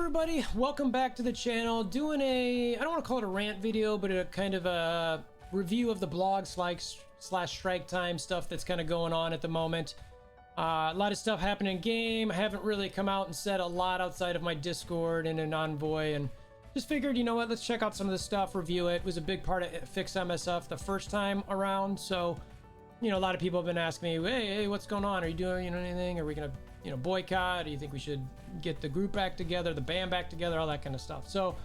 everybody, welcome back to the channel. Doing I don't want to call it a rant video, but a kind of a review of the blog slash strike time stuff that's kind of going on at the moment. A lot of stuff happening in game. I haven't really come out and said a lot outside of my Discord and an Envoy, and just figured, you know what, let's check out some of this stuff, review it. It was a big part of Fix MSF the first time around, so you know, a lot of people have been asking me, hey, what's going on? Are you doing anything? Are we gonna boycott? Do you think we should get the group back together, the band back together, all that kind of stuff? So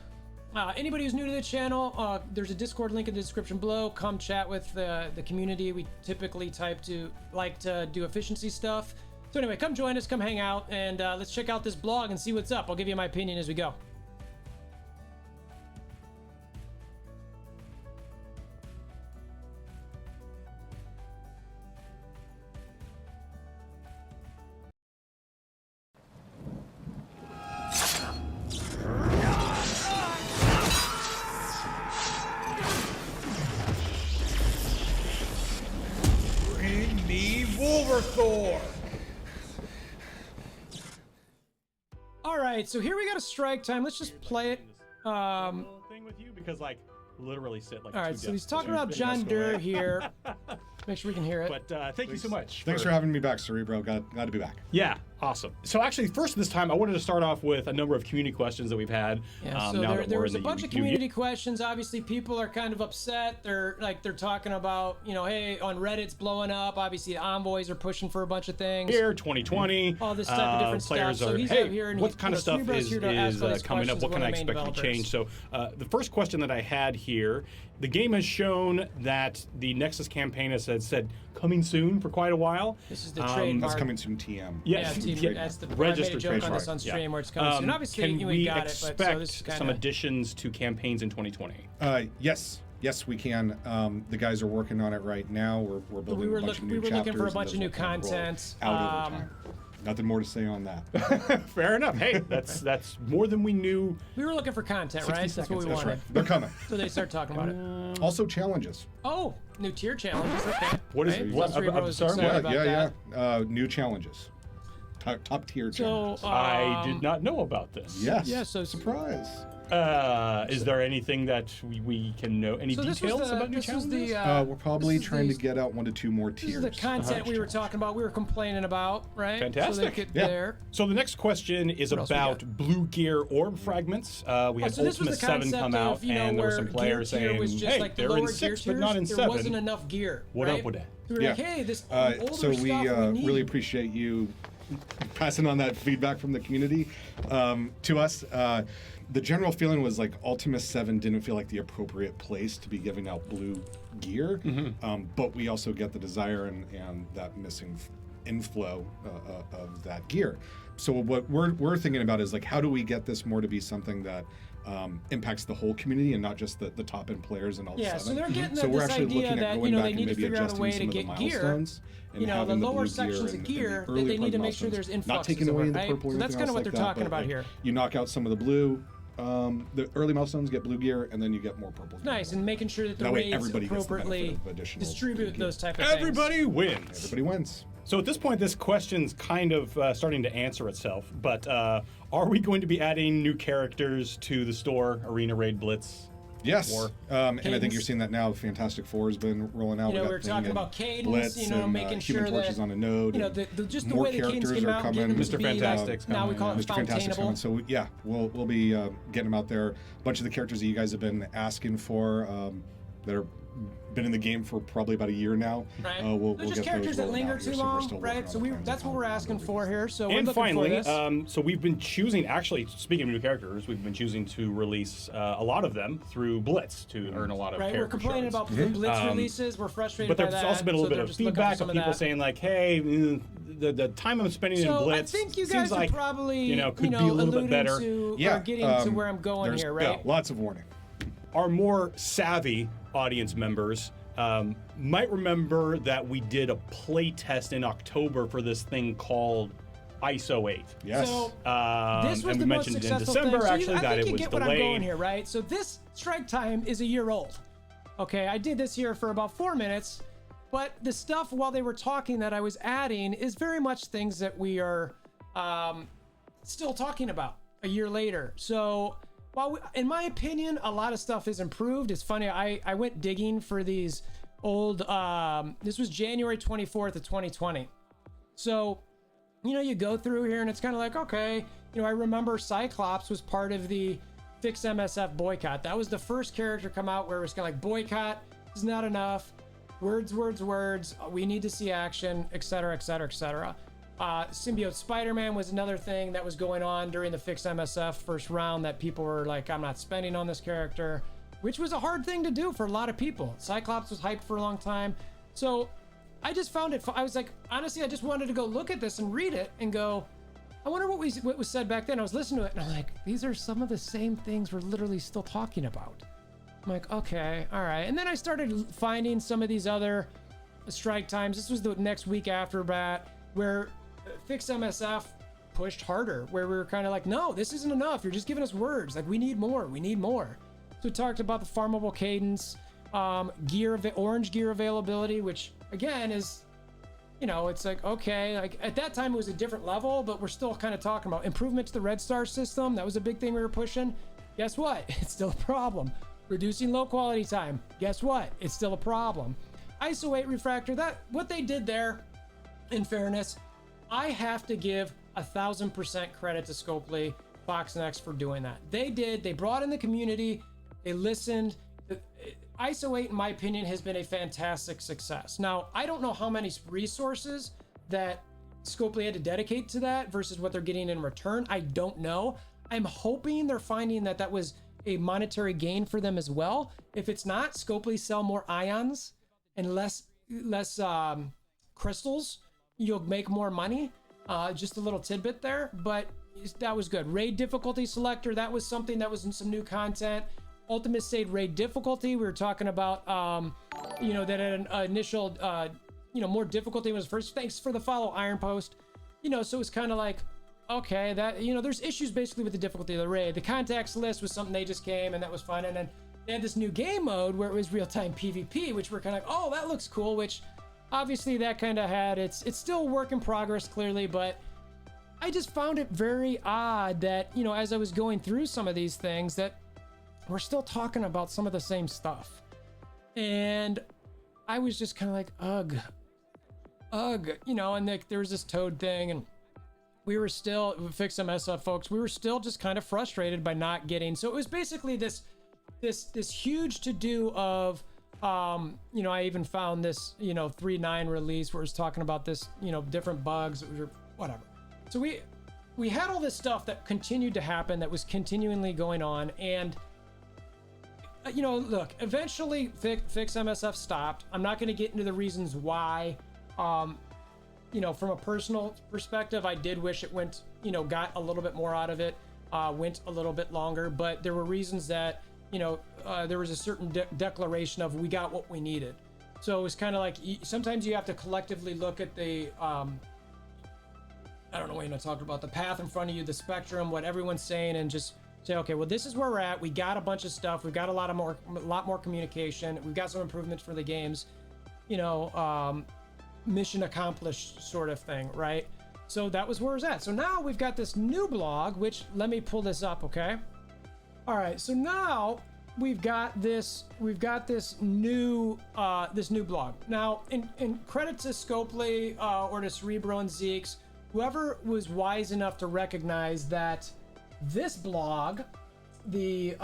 anybody who's new to the channel, there's a Discord link in the description below. Come chat with the community. We typically like to do efficiency stuff. So anyway, come join us, come hang out, and let's check out this blog and see what's up. I'll give you my opinion as we go. Bring me WolverThor! All right, so here we got a strike time. Let's just play it. Thing with you because like literally sit like. All right, so he's talking about John Durr here. Make sure we can hear it. But thank you so much. Thanks for having me back, Cerebro. Glad to be back. Yeah, awesome. So actually, first this time, I wanted to start off with a number of community questions that we've had. Yeah, so there was a bunch of community questions. Obviously, people are kind of upset. They're talking about, you know, hey, on Reddit's blowing up. Obviously, envoys are pushing for a bunch of things. Here, 2020. All this type of different players stuff. Are, So he's hey, out here and what kind of stuff is coming up? What can I expect to developers. change? So the first question that I had here, the game has shown that the Nexus campaign has said coming soon for quite a while. This is the trademark. That's coming soon, TM. Yeah, that's the registered joke on this on stream where it's coming soon. Obviously, can we got it, but so this is expect some additions to campaigns in 2020? Yes, we can. The guys are working on it right now. We're building a bunch of new chapters. We were looking for a bunch of new content. Out over time. Nothing more to say on that. Fair enough. Hey, that's more than we knew. We were looking for content, right? That's what we wanted. Right. They're coming. So they start talking about it. Also challenges. Oh, new tier challenges. Okay. What is right? what? I'm sorry. New challenges. Top tier So challenges. I did not know about this. Yes. Yeah. So surprise. Is there anything that we can know? Any details about new challenges? We're probably trying to get out 1 to 2 more tiers. This is the content we were talking about. We were complaining about, right? Fantastic. So they get there. So the next question is about blue gear orb fragments. We had Ultima 7 come out, and there were some players saying, "Hey, like they're in 6, but not in 7." There wasn't enough gear. What right? up with that? We were like, hey, this older so we stuff we need. really appreciate you passing on that feedback from the community to us. The general feeling was like Ultima 7 didn't feel like the appropriate place to be giving out blue gear, but we also get the desire and that missing inflow of that gear. So what we're thinking about is like, how do we get this more to be something that impacts the whole community and not just the top end players and all the 7. So they're getting so we're this actually idea looking at that, going you know, back they and need to maybe figure out a adjusting way some to of the get gear. milestones. You know, the lower sections of gear that they need to make sure there's influxes not taking away of it, the right? purple. So that's kind of what they're talking about here. You knock out some of the blue. The early milestones get blue gear, and then you get more purple gear. Nice, and making sure that the raids appropriately distribute those type of things. Everybody wins. Everybody wins. So at this point, this question's kind of starting to answer itself, but are we going to be adding new characters to the store, Arena Raid Blitz? Yes, and I think you're seeing that now. Fantastic Four has been rolling out. You know, we were talking about Cadence, you know, making sure Human Torch that, is on a node. you know, just the way the Cadence came out, getting them to be, Fantastic's now we call it Mr. Fantastic's coming. fountainable. So yeah, we'll be getting them out there. A bunch of the characters that you guys have been asking for that are been in the game for probably about a year now. Right. We'll They're just get characters those that linger too long, right? So that's what we're asking for here. So we're and looking finally, for this. so we've been choosing, actually, speaking of new characters, we've been choosing to release a lot of them through Blitz to earn a lot of character We're complaining shards. about Blitz releases. We're frustrated but by there's that. also been a little bit of just looking feedback for of some people that. saying like, hey, the time I'm spending in Blitz I think you seems guys like, are probably, you know, could be a little bit better. To, yeah, or getting to where I'm going here, right? Yeah, lots of warning. Our more savvy audience members might remember that we did a play test in October for this thing called ISO 8. Yes. So this was and the we most mentioned in successful December thing. So actually I that think it you was get what I'm going delayed. here, right? So this strike time is a year old. Okay, I did this here for about 4 minutes, but the stuff while they were talking that I was adding is very much things that we are still talking about. a year later. So while in my opinion, a lot of stuff is improved. It's funny. I went digging for these old, this was January 24th of 2020. So, you go through here and it's kind of like, okay, I remember Cyclops was part of the Fix MSF boycott. That was the first character come out where it was kind of like, boycott is not enough. Words. We need to see action, etc., etc., etc. Symbiote Spider-Man was another thing that was going on during the Fix MSF first round that people were like, I'm not spending on this character, which was a hard thing to do for a lot of people. Cyclops was hyped for a long time. So I just found it, I was like, honestly, I just wanted to go look at this and read it and go, I wonder what was said back then. I was listening to it and I'm like, these are some of the same things we're literally still talking about. I'm like, okay, all right. And then I started finding some of these other strike times. This was the next week after that, where Fix MSF pushed harder, where we were kind of like, no, this isn't enough. You're just giving us words. Like, we need more. So we talked about the farmable cadence, orange gear availability, which again is, it's like, okay, like at that time it was a different level, but we're still kind of talking about improvement to the Red Star system. That was a big thing we were pushing. Guess what? It's still a problem. Reducing low quality time. Guess what? It's still a problem. ISO 8 refractor, what they did there, in fairness, I have to give 1,000% credit to Scopely, FoxNext for doing that. They brought in the community, they listened. ISO 8, in my opinion, has been a fantastic success. Now, I don't know how many resources that Scopely had to dedicate to that versus what they're getting in return. I don't know. I'm hoping they're finding that was a monetary gain for them as well. If it's not, Scopely sell more ions and less crystals. You'll make more money. Just a little tidbit there, but that was good. Raid difficulty selector, that was something that was in some new content. Ultimate Save raid difficulty, we were talking about, that had an initial, more difficulty was first. Thanks for the follow, Iron Post. So it's kind of like, okay, that, there's issues basically with the difficulty of the raid. The contacts list was something they just came and that was fun. And then they had this new game mode where it was real-time PvP, which we're kind of like, oh, that looks cool, which obviously that kind of had, it's still a work in progress clearly, but I just found it very odd that, as I was going through some of these things that we're still talking about some of the same stuff. And I was just kind of like, ugh, and there was this Toad thing, and we were still, Fix MSF folks, we were still just kind of frustrated by not getting, so it was basically this huge to-do of, I even found this, 3.9 release where it's talking about this, different bugs, or whatever. So we had all this stuff that continued to happen, that was continually going on, and look, eventually Fix MSF stopped. I'm not going to get into the reasons why. From a personal perspective, I did wish it went, got a little bit more out of it, went a little bit longer, but there were reasons that, there was a certain declaration of we got what we needed. So it was kind of like, sometimes you have to collectively look at the, I don't know what you're talking about, the path in front of you, the spectrum, what everyone's saying, and just say, okay, well, this is where we're at. We got a bunch of stuff. We've got a lot more communication. We've got some improvements for the games, mission accomplished sort of thing, right? So that was where it's at. So now we've got this new blog, which let me pull this up, okay? All right, so now we've got this new blog. Now, in credit to Scopely or to Cerebro and Zeeks, whoever was wise enough to recognize that this blog, the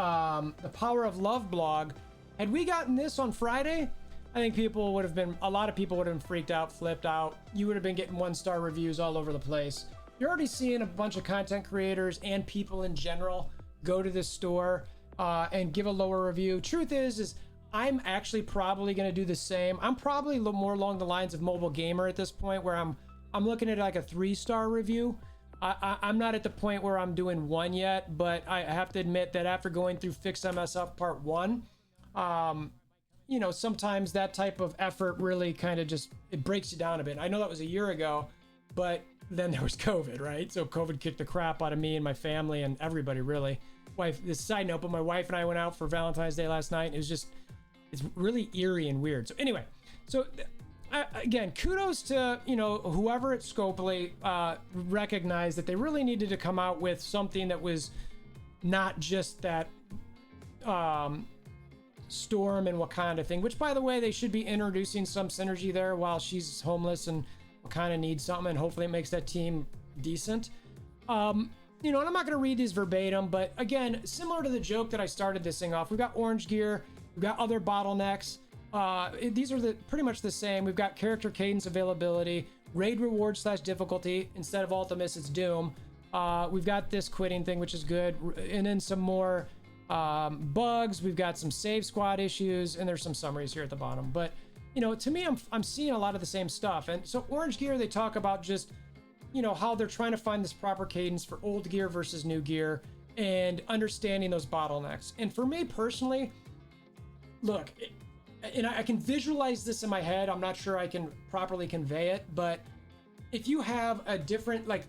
Power of Love blog, had we gotten this on Friday, I think a lot of people would have been freaked out, flipped out. You would have been getting 1-star reviews all over the place. You're already seeing a bunch of content creators and people in general go to this store and give a lower review. Truth is I'm actually probably going to do the same. I'm probably a little more along the lines of Mobile Gamer at this point, where I'm looking at like a 3-star review. I'm not at the point where I'm doing 1 yet, but I have to admit that after going through Fix MSF Part 1, sometimes that type of effort really kind of it breaks you down a bit. I know that was a year ago, but then there was COVID, right? So COVID kicked the crap out of me and my family and everybody, really. This side note, but my wife and I went out for Valentine's Day last night, and it's really eerie and weird. So anyway, again, kudos to, you know, whoever at Scopely recognized that they really needed to come out with something that was not just that Storm and Wakanda thing, which, by the way, they should be introducing some synergy there while she's homeless and Wakanda needs something, and hopefully it makes that team decent. You know, and I'm not going to read these verbatim, but again, similar to the joke that I started this thing off, we've got orange gear, we've got other bottlenecks. These are pretty much the same. We've got character cadence availability, raid reward / difficulty. Instead of Ultimus, it's Doom. We've got this quitting thing, which is good. And then some more bugs. We've got some save squad issues, and there's some summaries here at the bottom. But, you know, to me, I'm seeing a lot of the same stuff. And so orange gear, they talk about just, you know, how they're trying to find this proper cadence for old gear versus new gear and understanding those bottlenecks. And for me personally, look, and I can visualize this in my head. I'm not sure I can properly convey it, but if you have a different, like,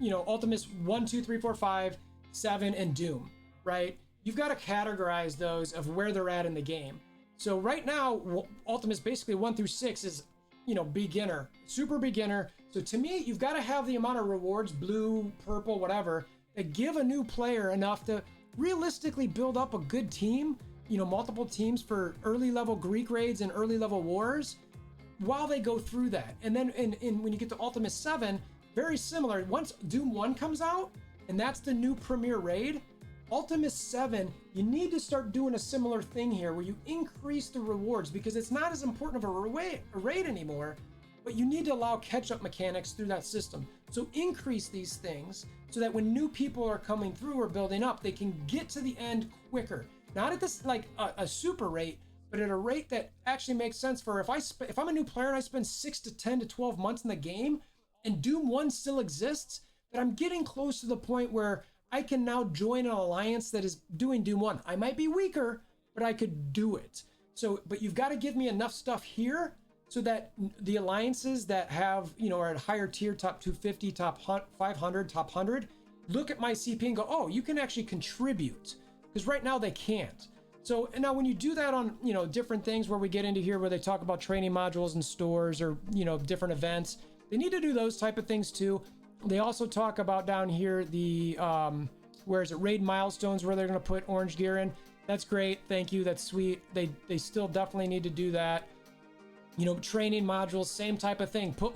you know, Ultimus 1, 2, 3, 4, 5, 7, and Doom, right? You've got to categorize those of where they're at in the game. So right now, Ultimus basically 1 through 6 is, you know, beginner, super beginner. So to me, you've got to have the amount of rewards, blue, purple, whatever, that give a new player enough to realistically build up a good team, you know, multiple teams for early level Greek raids and early level wars while they go through that. And then when you get to Ultimus 7, very similar. Once Doom 1 comes out, and that's the new premier raid, Ultimus 7, you need to start doing a similar thing here where you increase the rewards, because it's not as important of a raid anymore, but you need to allow catch-up mechanics through that system. So increase these things so that when new people are coming through or building up, they can get to the end quicker. Not at this like a super rate, but at a rate that actually makes sense for if I'm a new player and I spend 6 to 10 to 12 months in the game and Doom 1 still exists, that I'm getting close to the point where I can now join an alliance that is doing Doom 1. I might be weaker, but I could do it. So, but you've got to give me enough stuff here so that the alliances that have, you know, are at higher tier, top 250, top 500, top 100, look at my CP and go, oh, you can actually contribute. Because right now they can't. So, and now when you do that on, you know, different things where we get into here where they talk about training modules and stores or, you know, different events, they need to do those type of things too. They also talk about down here the, where is it, raid milestones where they're going to put orange gear in. That's great. Thank you. That's sweet. They still definitely need to do that. You know, training modules, same type of thing. Put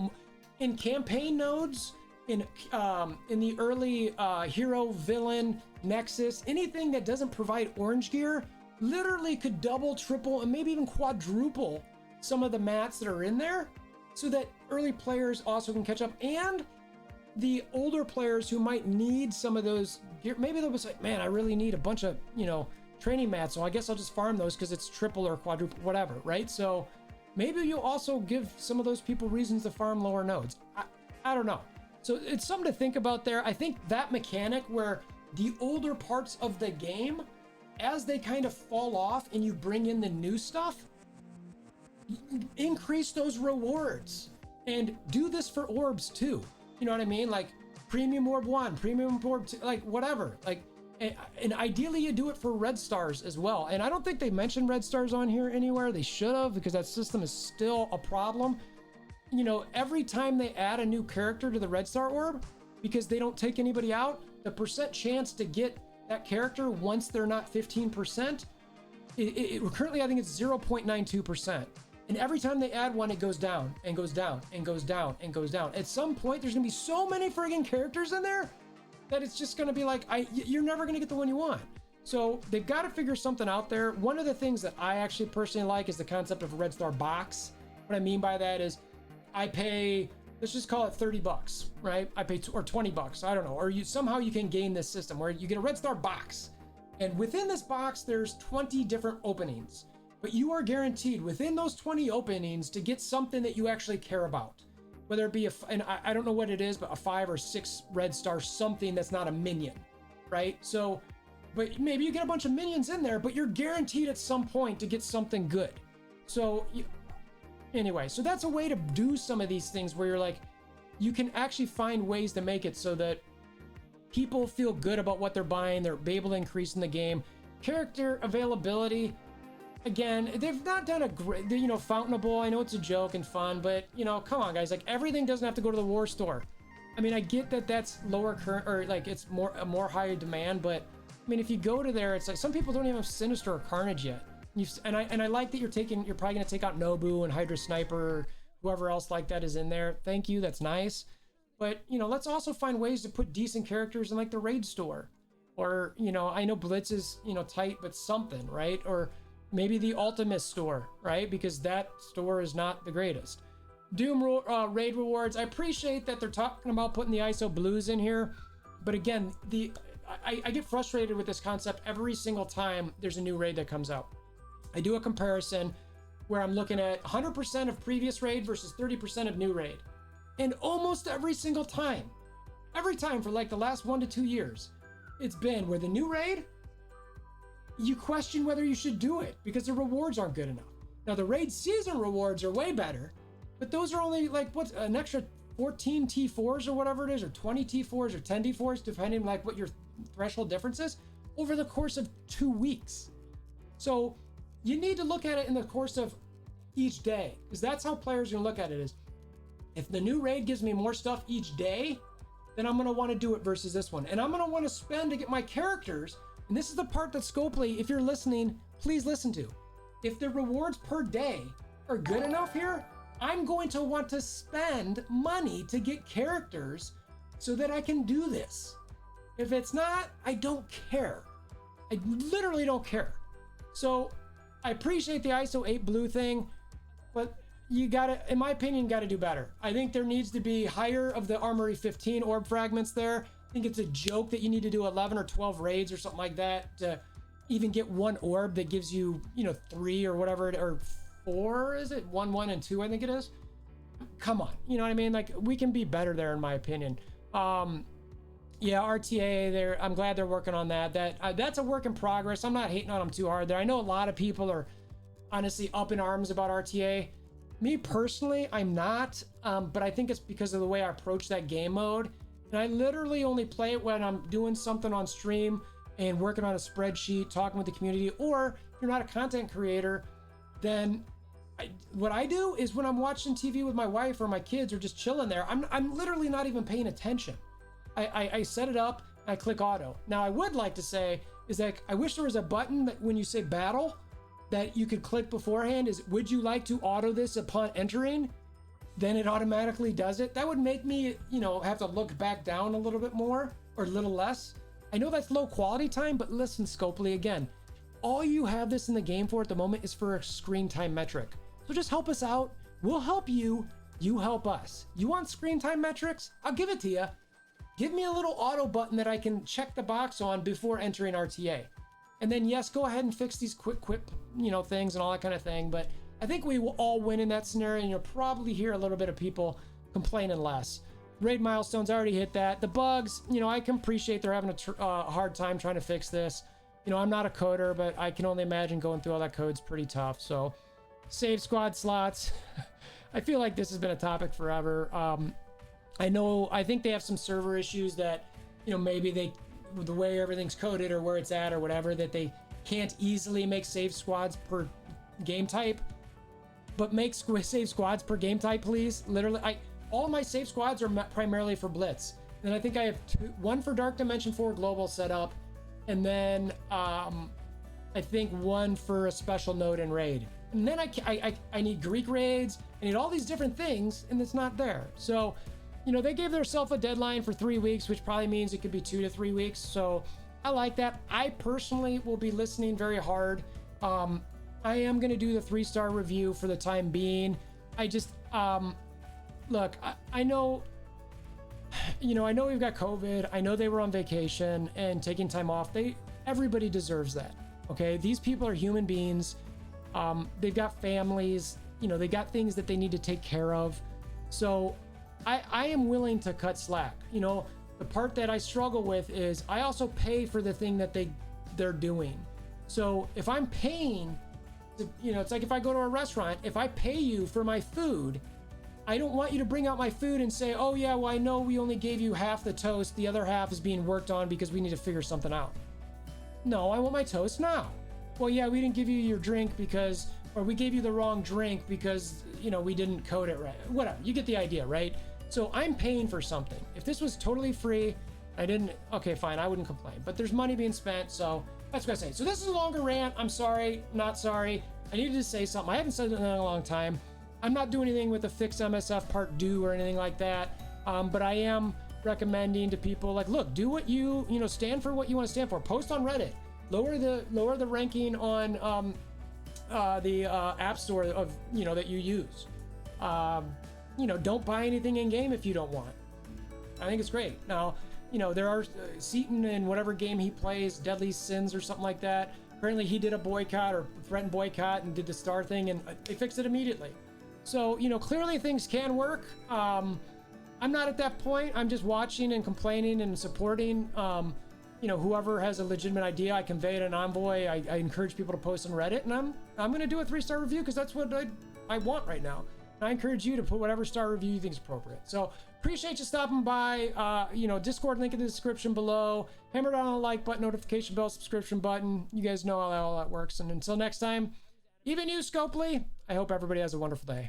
in campaign nodes, in the early hero, villain, nexus, anything that doesn't provide orange gear literally could double, triple, and maybe even quadruple some of the mats that are in there so that early players also can catch up. And the older players who might need some of those gear, maybe they'll be like, man, I really need a bunch of, you know, training mats, so I guess I'll just farm those because it's triple or quadruple, whatever, right? So maybe you'll also give some of those people reasons to farm lower nodes. I don't know. So it's something to think about there. I think that mechanic where the older parts of the game, as they kind of fall off and you bring in the new stuff, increase those rewards and do this for orbs too. You know what I mean? Like premium orb 1, premium orb 2, like whatever. Like, and ideally you do it for red stars as well. And I don't think they mentioned red stars on here anywhere. They should have, because that system is still a problem. You know, every time they add a new character to the red star orb, because they don't take anybody out, the percent chance to get that character once they're not 15%, currently I think it's 0.92%. And every time they add one, it goes down and goes down and goes down and goes down. At some point, there's gonna be so many friggin' characters in there that it's just gonna be like, you're never gonna get the one you want. So they've got to figure something out there. One of the things that I actually personally like is the concept of a red star box. What I mean by that is I pay, let's just call it 30 bucks, right? I pay, or 20 bucks, I don't know. Or somehow you can game this system where you get a red star box. And within this box, there's 20 different openings. But you are guaranteed within those 20 openings to get something that you actually care about. Whether it be and I don't know what it is, but a 5 or 6 red star something that's not a minion, right? So, but maybe you get a bunch of minions in there, but you're guaranteed at some point to get something good. So, anyway, so that's a way to do some of these things where you're like, you can actually find ways to make it so that people feel good about what they're buying, they're able to increase in the game. Character availability, again, they've not done a great, you know, fountainable. I know it's a joke and fun, but you know, come on, guys. Like everything doesn't have to go to the war store. I mean, I get that that's lower current, or like it's more higher demand, but I mean, if you go to there, it's like some people don't even have Sinister or Carnage yet. And I like that you're probably gonna take out Nobu and Hydra Sniper, whoever else like that is in there. Thank you, that's nice. But you know, let's also find ways to put decent characters in like the raid store, or you know, I know Blitz is, you know, tight, but something, right? Or maybe the Ultimate store, right? Because that store is not the greatest. Doom raid rewards. I appreciate that they're talking about putting the ISO blues in here, but again, I get frustrated with this concept every single time there's a new raid that comes out. I do a comparison where I'm looking at 100% of previous raid versus 30% of new raid, and almost every single time, for like the last 1 to 2 years, it's been where the new raid, you question whether you should do it because the rewards aren't good enough. Now the raid season rewards are way better, but those are only like what's an extra 14 T4s or whatever it is, or 20 T4s or 10 T4s, depending like what your threshold difference is over the course of 2 weeks. So you need to look at it in the course of each day, because that's how players are gonna look at it. Is if the new raid gives me more stuff each day, then I'm gonna want to do it versus this one, and I'm gonna want to spend to get my characters. And this is the part that Scopely, if you're listening, please listen to. If the rewards per day are good enough here, I'm going to want to spend money to get characters so that I can do this. If it's not, I don't care. I literally don't care. So I appreciate the ISO 8 blue thing, but you gotta, in my opinion, gotta do better. I think there needs to be higher of the Armory 15 orb fragments there. I think it's a joke that you need to do 11 or 12 raids or something like that to even get one orb that gives you, you know, 3 or whatever, or 4, is it? 1, 1, and 2, I think it is. Come on, you know what I mean? Like, we can be better there, in my opinion. Yeah, RTA, I'm glad they're working on that. That's a work in progress. I'm not hating on them too hard there. I know a lot of people are honestly up in arms about RTA. Me personally, I'm not, but I think it's because of the way I approach that game mode. And I literally only play it when I'm doing something on stream and working on a spreadsheet, talking with the community, or if you're not a content creator, then what I do is when I'm watching TV with my wife or my kids or just chilling there, I'm literally not even paying attention. I set it up, I click auto. Now I would like to say is that I wish there was a button that when you say battle that you could click beforehand, is would you like to auto this upon entering? Then it automatically does it. That would make me, you know, have to look back down a little bit more or a little less. I know that's low quality time, but listen, Scopely, again, all you have this in the game for at the moment is for a screen time metric. So just help us out. We'll help you. You help us. You want screen time metrics? I'll give it to you. Give me a little auto button that I can check the box on before entering RTA. And then yes, go ahead and fix these quick quip, you know, things and all that kind of thing. But I think we will all win in that scenario, and you'll probably hear a little bit of people complaining less. Raid milestones, I already hit that. The bugs, you know, I can appreciate they're having a hard time trying to fix this. You know, I'm not a coder, but I can only imagine going through all that code's pretty tough. So, save squad slots. I feel like this has been a topic forever. I think they have some server issues that, you know, maybe the way everything's coded or where it's at or whatever, that they can't easily make save squads per game type. But make save squads per game type, please. Literally, all my save squads are primarily for Blitz. And I think I have one for Dark Dimension 4 Global set up, and then I think one for a special node in Raid. And then I need Greek raids, I need all these different things, and it's not there. So, you know, they gave themselves a deadline for 3 weeks, which probably means it could be 2 to 3 weeks. So I like that. I personally will be listening very hard. I am going to do the 3-star review for the time being. I just, look, I know, you know, I know we've got COVID. I know they were on vacation and taking time off. Everybody deserves that. Okay. These people are human beings. They've got families, you know, they got things that they need to take care of. So I am willing to cut slack. You know, the part that I struggle with is I also pay for the thing that they're doing. So if I'm paying, you know, it's like if I go to a restaurant, if I pay you for my food, I don't want you to bring out my food and say, oh yeah, well, I know we only gave you half the toast. The other half is being worked on because we need to figure something out. No, I want my toast now. well, yeah, we didn't give you your drink because, or we gave you the wrong drink because, you know, we didn't code it right. Whatever, you get the idea, right? So I'm paying for something. If this was totally free, I didn't, okay, fine, I wouldn't complain. But there's money being spent, so that's what I say. So this is a longer rant. I'm sorry, not sorry. I needed to say something. I haven't said it in a long time. I'm not doing anything with the Fix MSF Part Due or anything like that. But I am recommending to people, like, look, do what you know, stand for what you want to stand for. Post on Reddit. Lower the ranking on the App Store of, you know, that you use. You know, don't buy anything in game if you don't want. I think it's great. Now, you know, there are Seaton in whatever game he plays, Deadly Sins or something like that. Apparently he did a boycott or threatened boycott and did the star thing, and they fixed it immediately. So, you know, clearly things can work. I'm not at that point. I'm just watching and complaining and supporting. You know, whoever has a legitimate idea, I convey it in Envoy. I encourage people to post on Reddit, and I'm going to do a 3-star review because that's what I want right now. And I encourage you to put whatever star review you think is appropriate. So appreciate you stopping by. You know, Discord link in the description below. Hammer down on the like button, notification bell, subscription button. You guys know how all that works. And until next time, even you, Scopely, I hope everybody has a wonderful day.